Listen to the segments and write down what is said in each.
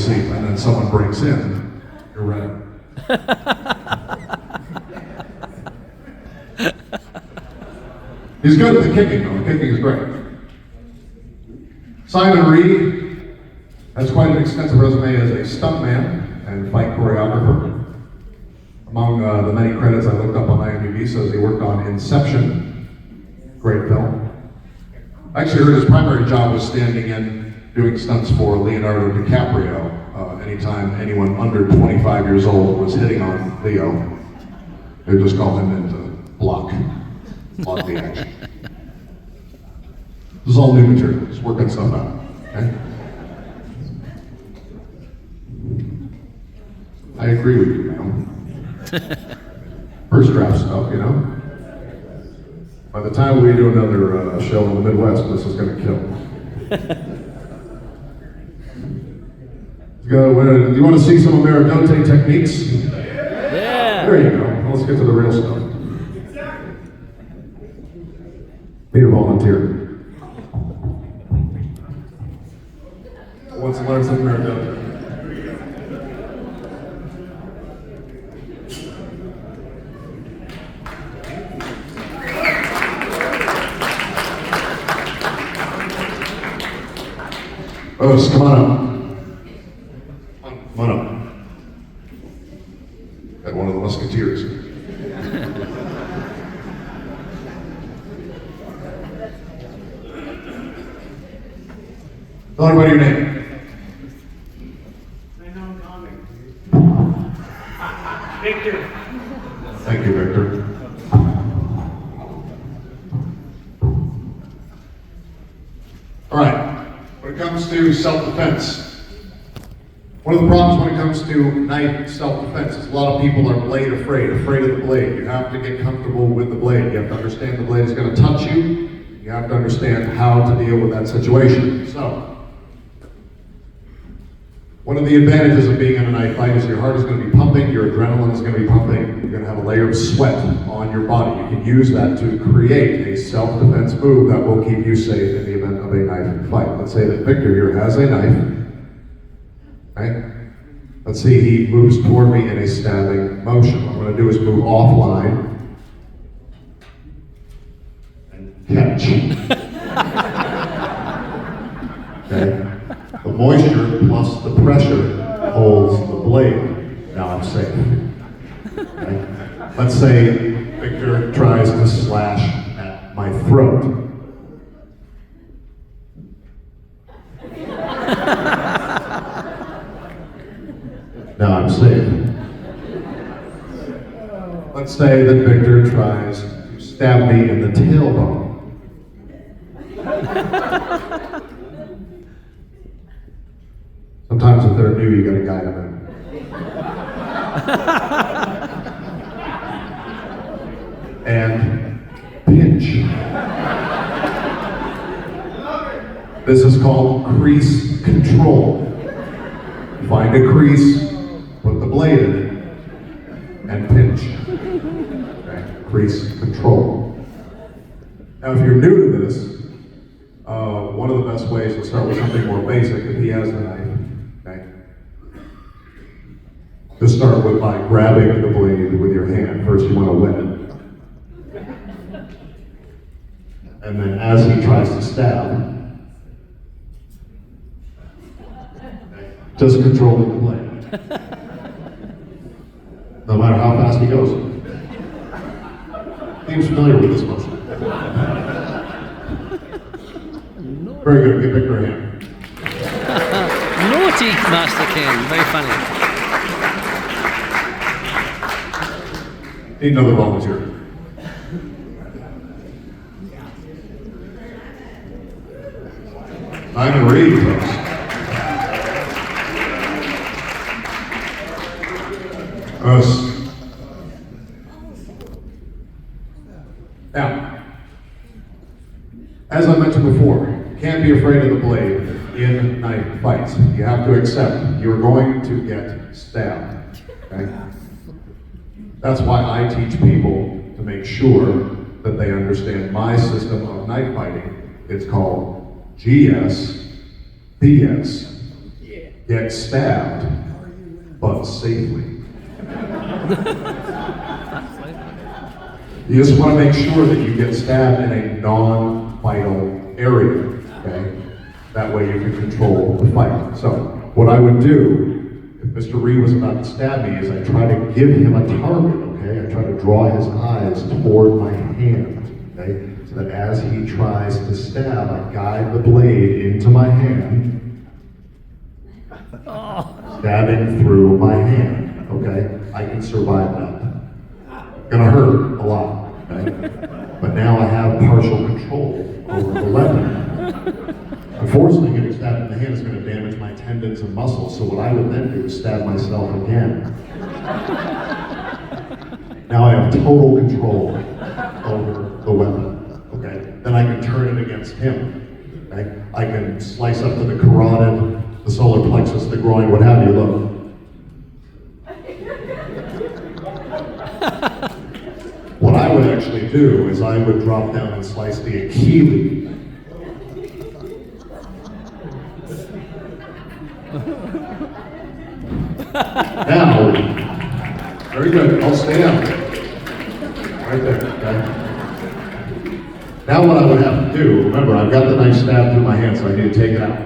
seat, and then someone breaks in, you're ready. He's good at the kicking, though. The kicking is great. Simon Reed has quite an extensive resume as a stuntman and fight choreographer. Among the many credits I looked up on IMDb, says he worked on Inception, great film. I actually heard his primary job was standing in doing stunts for Leonardo DiCaprio. Anytime anyone under 25 years old was hitting on Leo, they just call him in to block the action. This is all new material, just working stuff out, okay? I agree with you, man. First draft stuff, you know? By the time we do another show in the Midwest, this is gonna kill. Do you want to see some Ameridote techniques? Yeah. There you go. Well, let's get to the real stuff. Need a volunteer. Who wants to learn some Ameridote? Oh, come on up. Come on up. Got one of the musketeers. Tell everybody your name. Victor. Thank you, Victor. All right. When it comes to self-defense, one of the problems when it comes to knife self-defense is a lot of people are blade afraid of the blade. You have to get comfortable with the blade. You have to understand the blade is going to touch you. You have to understand how to deal with that situation. So, one of the advantages of being in a knife fight is your heart is going to be pumping, your adrenaline is going to be pumping, you're going to have a layer of sweat on your body. You can use that to create a self-defense move that will keep you safe in the event of a knife fight. Let's say that Victor here has a knife. Right? Let's see, he moves toward me in a stabbing motion. What I'm going to do is move offline and catch. Okay? The moisture plus the pressure holds the blade. Now I'm safe. Okay? Let's say Victor tries to slash at my throat. Now I'm safe. Let's say that Victor tries to stab me in the tailbone. Sometimes if they're new, you gotta guide them in. And pinch. This is called crease control. Find a crease, put the blade in it, and pinch. Okay? Crease control. Now, if you're new to this, one of the best ways to start with something more basic, if he has the knife, okay? To start with by grabbing the blade with your hand. First, you want to wet it. And then as he tries to stab, just controlling the blade. No matter how fast he goes. Seems familiar with this motion. Very good, give Victor a hand. Naughty Master Ken, very funny. Need another volunteer. Simon Reed, folks. Us. Now, as I mentioned before, you can't be afraid of the blade in knife fights. You have to accept you're going to get stabbed. Okay? That's why I teach people to make sure that they understand my system of knife fighting. It's called GS, PS, get stabbed, but safely. You just want to make sure that you get stabbed in a non-vital area, okay? That way you can control the fight. So, what I would do, if Mr. Reed was about to stab me, is I try to give him a target, okay? I try to draw his eyes toward my hand, okay? So that as he tries to stab, I guide the blade into my hand, stabbing through my hand, okay? I can survive that. Gonna hurt a lot, okay? But now I have partial control over the weapon. Unfortunately, getting stabbed in the hand is going to damage my tendons and muscles, so what I would then do is stab myself again. Now I have total control over the weapon, okay? Then I can turn it against him, okay? I can slice up to the carotid, the solar plexus, the groin, what have you, look. What I would actually do is I would drop down and slice the Achilles. Now, very good, I'll stay down. Right there, okay? Now what I would have to do, remember I've got the knife stabbed through my hand, so I need to take it out.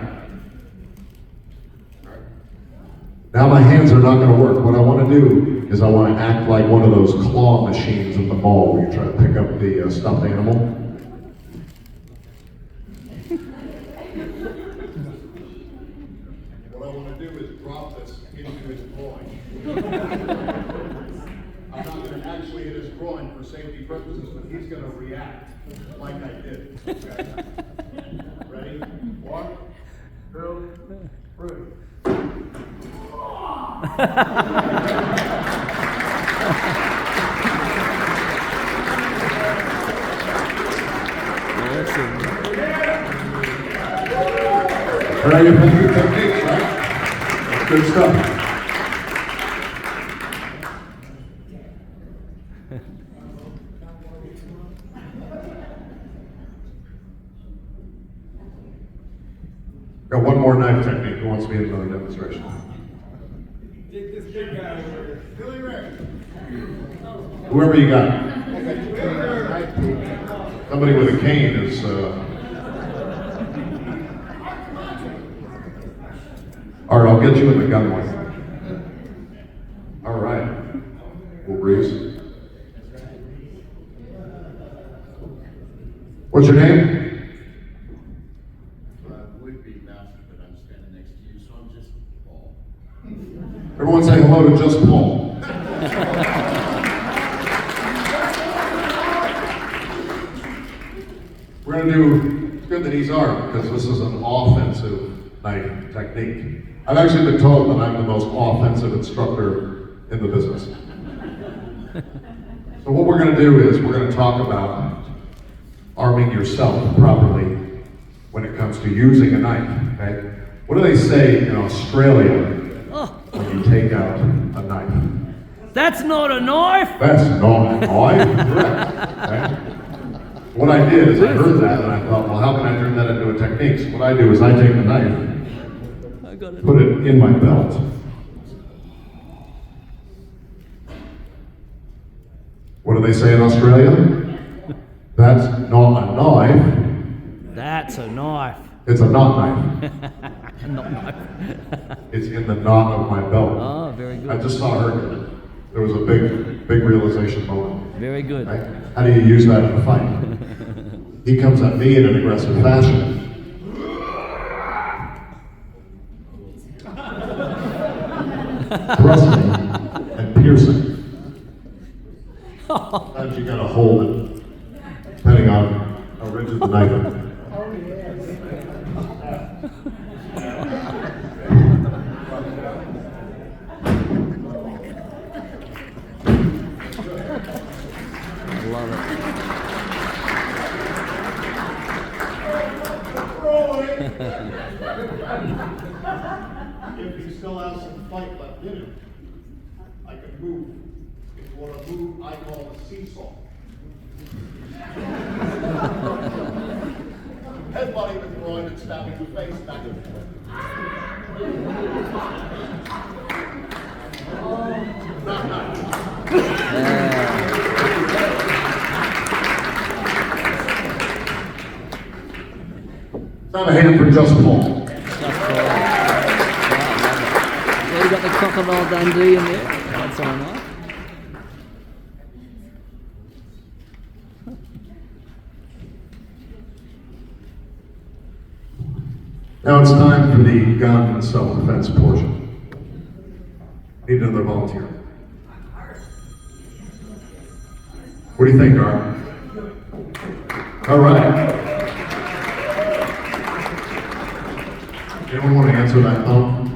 Now my hands are not going to work. What I want to do is I want to act like one of those claw machines at the mall where you try to pick up the stuffed animal. What I want to do is drop this into his groin. I'm not going to actually hit his groin for safety purposes, but he's going to react like I did. Okay? Ready? 1, 2, 3. All right, you're playing good techniques, right? That's good stuff. Got one more knife technique. Who wants me to do another demonstration? Take this big guy over here. Billy Ray. Whoever you got. Somebody with a cane is. All right, I'll get you in the gun one. All right. We'll breeze. What's your name? Would be Master, but I'm standing next to you, so I'm just Paul. Everyone say hello to Just Paul. We're going to do, it's good that he's armed because this is an offensive knife technique. I've actually been told that I'm the most offensive instructor in the business. So what we're going to do is we're going to talk about arming yourself properly when it comes to using a knife, okay? What do they say in Australia when you take out a knife? That's not a knife! That's not a knife, correct, okay? What I did is I heard that and I thought, well, how can I turn that into a technique? So what I do is I take the knife, I got it. put it in my belt. What do they say in Australia? That's not a knife. That's a knife. It's a knot knife. Not knife. It's in the knot of my belt. Oh, very I good. just saw her do it. There was a big realization moment. Very good. Right? How do you use that in a fight? He comes at me in an aggressive fashion. Thrusting and piercing. Sometimes you gotta hold it, depending on how rigid the knife is. I love it. If you still have some fight left in him, I can move. If you want to move, I call the seesaw. Headbutting the groin and stabbing the face back and forth. Not a hand for just Paul. Just for well, you got the Crocodile Dundee in there. That's all right. Now it's time for the gun and self-defense portion. Need another volunteer. What do you think, Gar? All right. Anyone want to answer that phone?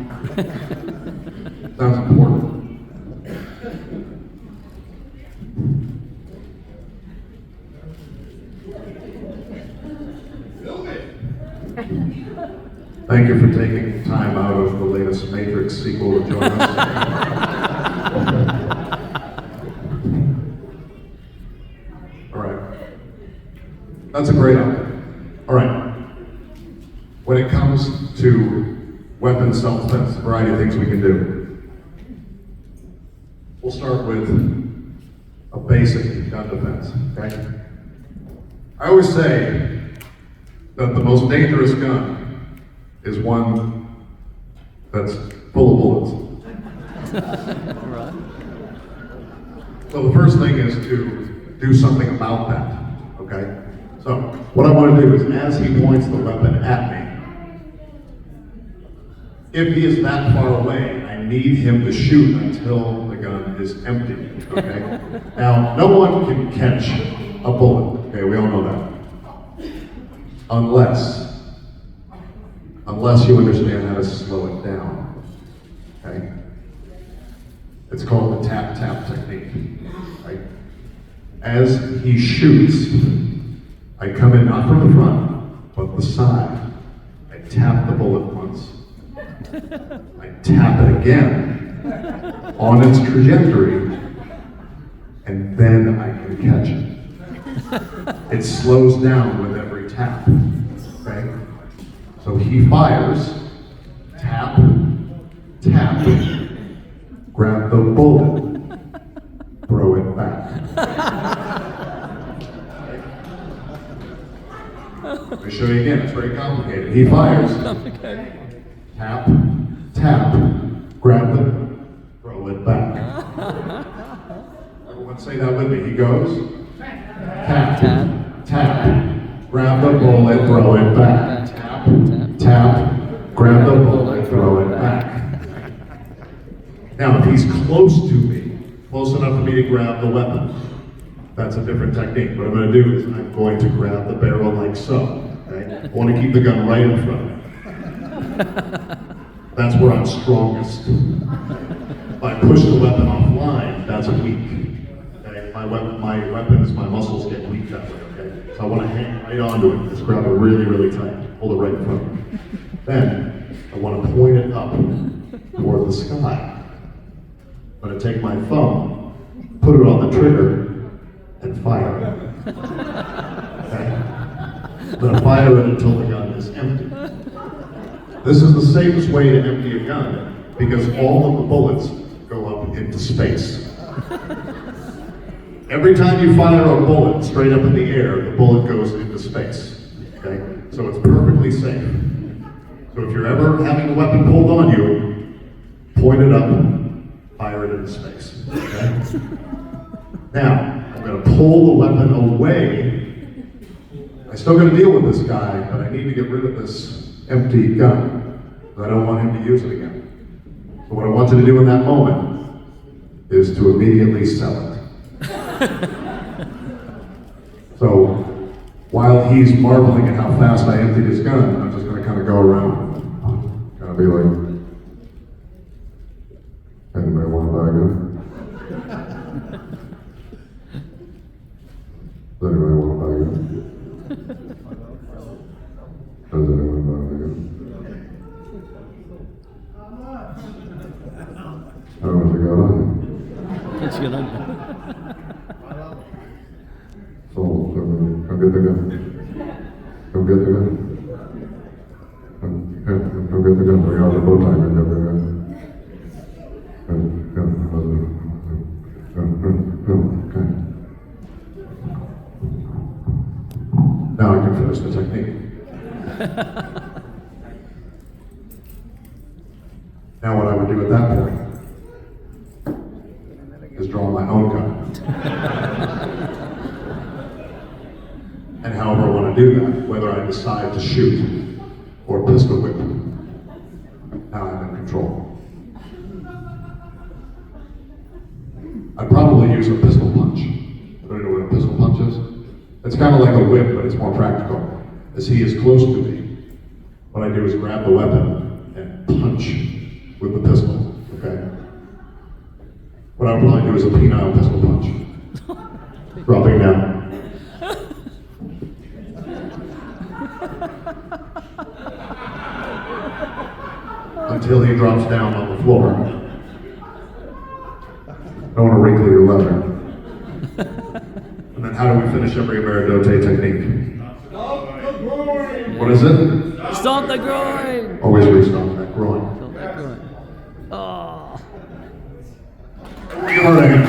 Sounds important. Thank you for taking time out of the latest Matrix sequel to join us. All right. That's a great idea. All right. When it comes to weapons self-defense, a variety of things we can do. We'll start with a basic gun defense, okay? I always say that the most dangerous gun is one that's full of bullets. Right. So the first thing is to do something about that, okay? So what I want to do is, as he points the weapon at me, if he is that far away, I need him to shoot until the gun is empty, okay? Now, no one can catch a bullet, okay? We all know that. Unless you understand how to slow it down, okay? It's called the tap-tap technique, right? As he shoots, I come in not from the front, but the side. I tap the bullet once. I tap it again on its trajectory, and then I can catch it. It slows down with every tap, okay? So he fires, tap, tap, grab the bullet, throw it back. Let me show you again, it's very complicated. He fires, tap, tap, grab it, throw it back. Everyone say that with me. He goes, tap, Tap. tap, grab the bullet, throw it back. Tap, tap, grab the bullet, throw it back. Now, if he's close to me, close enough for me to grab the weapon, that's a different technique. What I'm going to do is I'm going to grab the barrel like so. Okay? I want to keep the gun right in front of me. That's where I'm strongest. If I push the weapon offline, that's weak. Okay? My weapons, my muscles get weak that way. Okay? So I want to hang right onto it. Just grab it really, really tight. Hold it right in front of me. Then I want to point it up toward the sky. I'm going to take my thumb, put it on the trigger, and fire it. Okay? I'm going to fire it until the gun is empty. This is the safest way to empty a gun because all of the bullets go up into space. Every time you fire a bullet straight up in the air, the bullet goes into space. Okay? So it's perfectly safe. So if you're ever having a weapon pulled on you, point it up, fire it into space. Okay? Now, I'm going to pull the weapon away. I still got to deal with this guy, but I need to get rid of this empty gun. I don't want him to use it again. So what I want you to do in that moment is to immediately sell it. So while he's marveling at how fast I emptied his gun, I'm just going to kind of go around. Kind of be like, anybody want to buy a gun? Does anybody want to buy a gun? Does anyone buy a gun? How much you got on you? What's going on? So, come get the gun. Come get the gun. Come get get the gun, we got the bow tie, we got the okay. Now I can finish the technique. Now what I would do at that point is draw my own gun. And however I want to do that, whether I decide to shoot or pistol whip, now I'm in control. I'd probably use a pistol punch. Anybody know what a pistol punch is? It's kind of like a whip, but it's more practical. As he is close to me, what I do is grab the weapon and punch with the pistol, okay? What I would probably do is a penile pistol punch. Dropping down. Until he drops down on the floor. I don't want to wrinkle your leather. And then how do we finish every Meridote technique? What is it? Stomp the groin! Always re-stomp that groin. Stomp that groin. Oh. Give her a hand.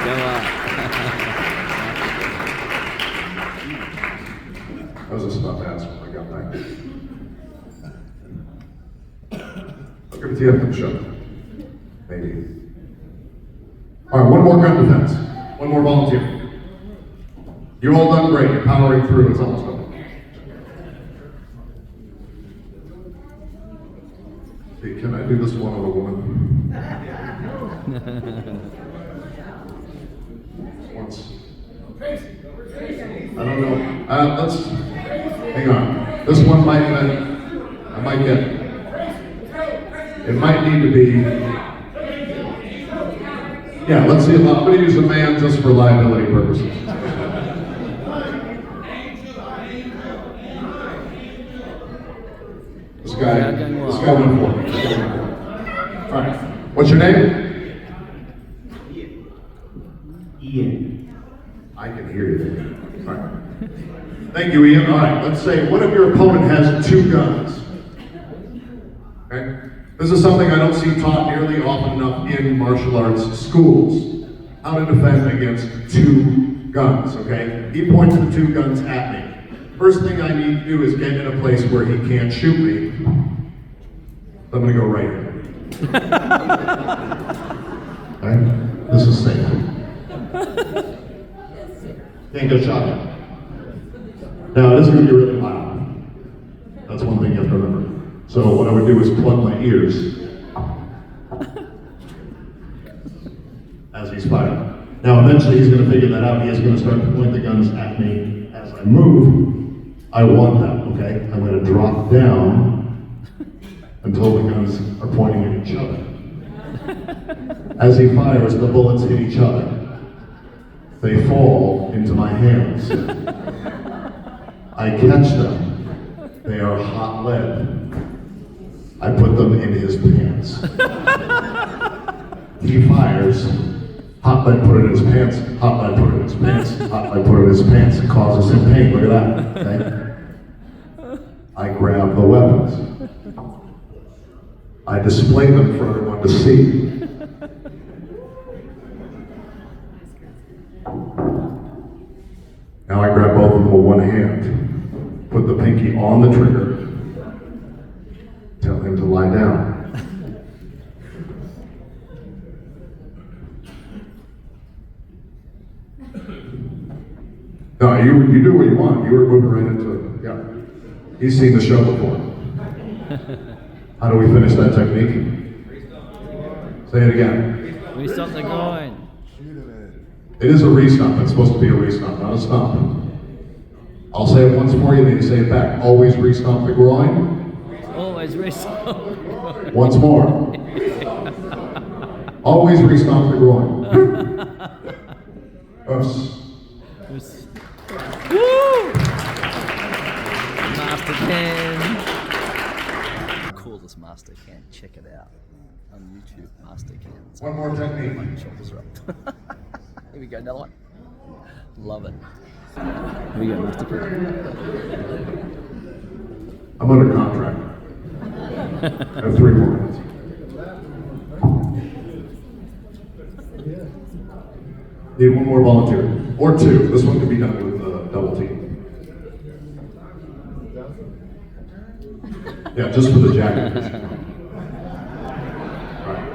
Go on. I was just about to ask when I got back. I'll give it to you after the show. Maybe. All right, one more gun defense. One more volunteer. You all done great. You're powering through. It's almost done. Hey, can I do this one on a woman? Once. I don't know. Let's hang on. This one I might get. It might need to be. Yeah, let's see. I'm going to use a man just for liability purposes. This guy went for it. All right. What's your name? Ian. I can hear you. All right. Thank you, Ian. All right. Let's say one of your opponent has two guns. Okay. This is something I don't see taught nearly often enough in martial arts schools. How to defend against two guns, okay? He points the two guns at me. First thing I need to do is get in a place where he can't shoot me. I'm gonna go right here. Okay? This is safe. Can't get shot at. Now, it is gonna be really loud. That's one thing you have to remember. So what I would do is plug my ears as he's firing. Now eventually he's going to figure that out. He is going to start to point the guns at me as I move. I want that, okay? I'm going to drop down until the guns are pointing at each other. As he fires, the bullets hit each other. They fall into my hands. I catch them. They are hot lead. I put them in his pants. He fires. Hot lead, put it in his pants. Hot lead, put it in his pants. Hot lead, put it in his pants. It causes him pain. Look at that. Okay? I grab the weapons. I display them for everyone to see. Now I grab both of them with one hand. Put the pinky on the trigger. Tell him to lie down. No, you do what you want. You were moving right into it. Yeah. He's seen the show before. How do we finish that technique? Say it again. We stop the groin. It is a re-stomp. It's supposed to be a re-stomp, not a stomp. I'll say it once for you, then you say it back. Always re-stomp the groin. Always race. Once more. Always re-stomp the groin. Us. Woo! Master Can. Coolest Master Can. Check it out on YouTube. Master Can. One more technique. Shoulders are up. Here we go, another one. Love it. Here we go, Master Can. I'm under contract. I have 3 more minutes. Need one more volunteer, or 2. This one can be done with double team. Yeah, just for the jacket. Right.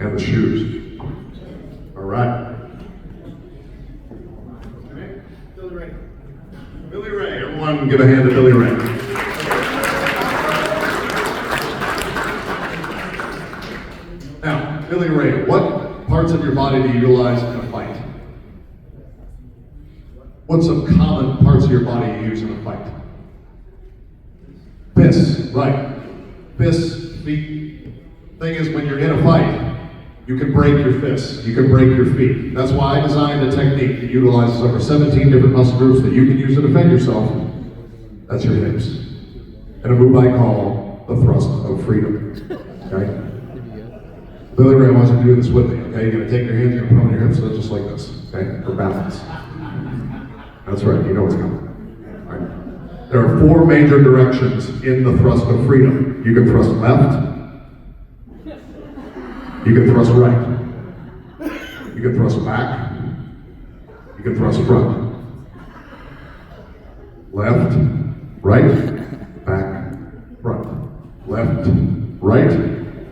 And the shoes. All right. Billy Ray. Billy Ray. Everyone give a hand to Billy Ray. Now, Billy Ray, what parts of your body do you utilize in a fight? What's some common parts of your body you use in a fight? Fists, right. Fists, feet. Thing is, when you're in a fight, you can break your fists, you can break your feet. That's why I designed a technique that utilizes over 17 different muscle groups that you can use to defend yourself. That's your hips. And a move I call the thrust of freedom. Okay? Billy Ray wants you to do this with me, okay? You're gonna take your hands, you're gonna put them on your hips, just like this, okay? For balance. That's right, you know what's coming. All right. There are 4 major directions in the thrust of freedom. You can thrust left, you can thrust right, you can thrust back, you can thrust front. Left, right, back, front. Left, right,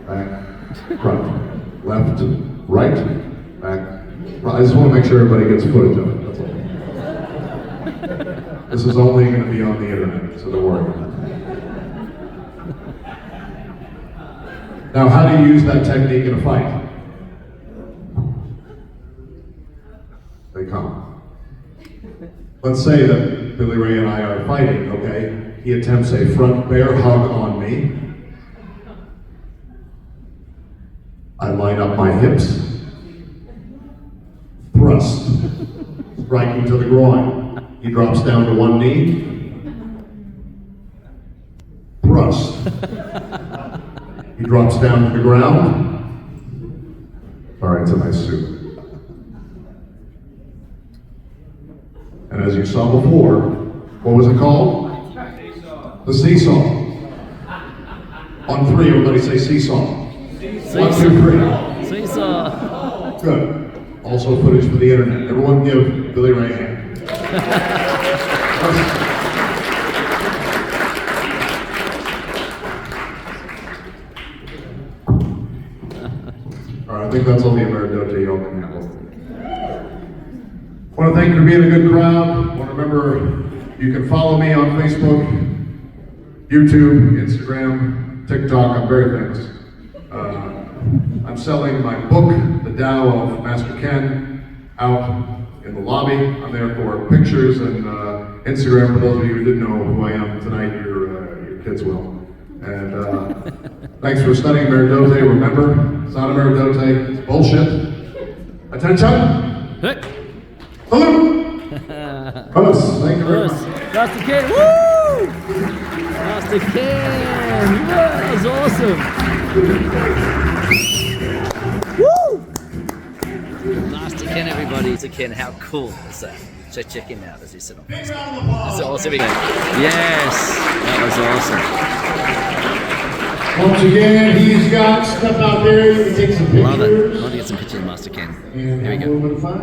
back, front. Left, right, back, front. I just want to make sure everybody gets footage of it, that's all. This is only going to be on the internet, so don't worry. Now, how do you use that technique in a fight? They come. Let's say that Billy Ray and I are fighting, okay? He attempts a front bear hug on me. I line up my hips. Thrust. Striking to the groin. He drops down to one knee. Thrust. He drops down to the ground. All right, it's a nice suit. And as you saw before, what was it called? The seesaw. On 3, everybody say seesaw. 1, 2, 3. Seesaw. Good. Also footage for the internet. Everyone give Billy Ray a hand. All right, I think that's all the Emeridote y'all can handle. I want to thank you for being a good crowd. I want to remember you can follow me on Facebook, YouTube, Instagram, TikTok. I'm very famous. I'm selling my book, The Tao of Master Ken, out in the lobby. I'm there for pictures and Instagram. For those of you who didn't know who I am tonight, your kids will. And thanks for studying Emeridote. Remember, it's not Emeridote, it's bullshit. Attention! Hey. Salute! Promise. Thank you very Yes. much. Master Ken, woo! Master Ken, that was awesome. Woo! Master Ken, everybody. Master Ken, how cool is that? So check him out as we sit on Facebook. That's awesome. Yes, that was awesome. Once again, he's got stuff out there. You can take some pictures. Love it. I want to get some pictures of Master Ken. And Here we have go. a little bit of fun.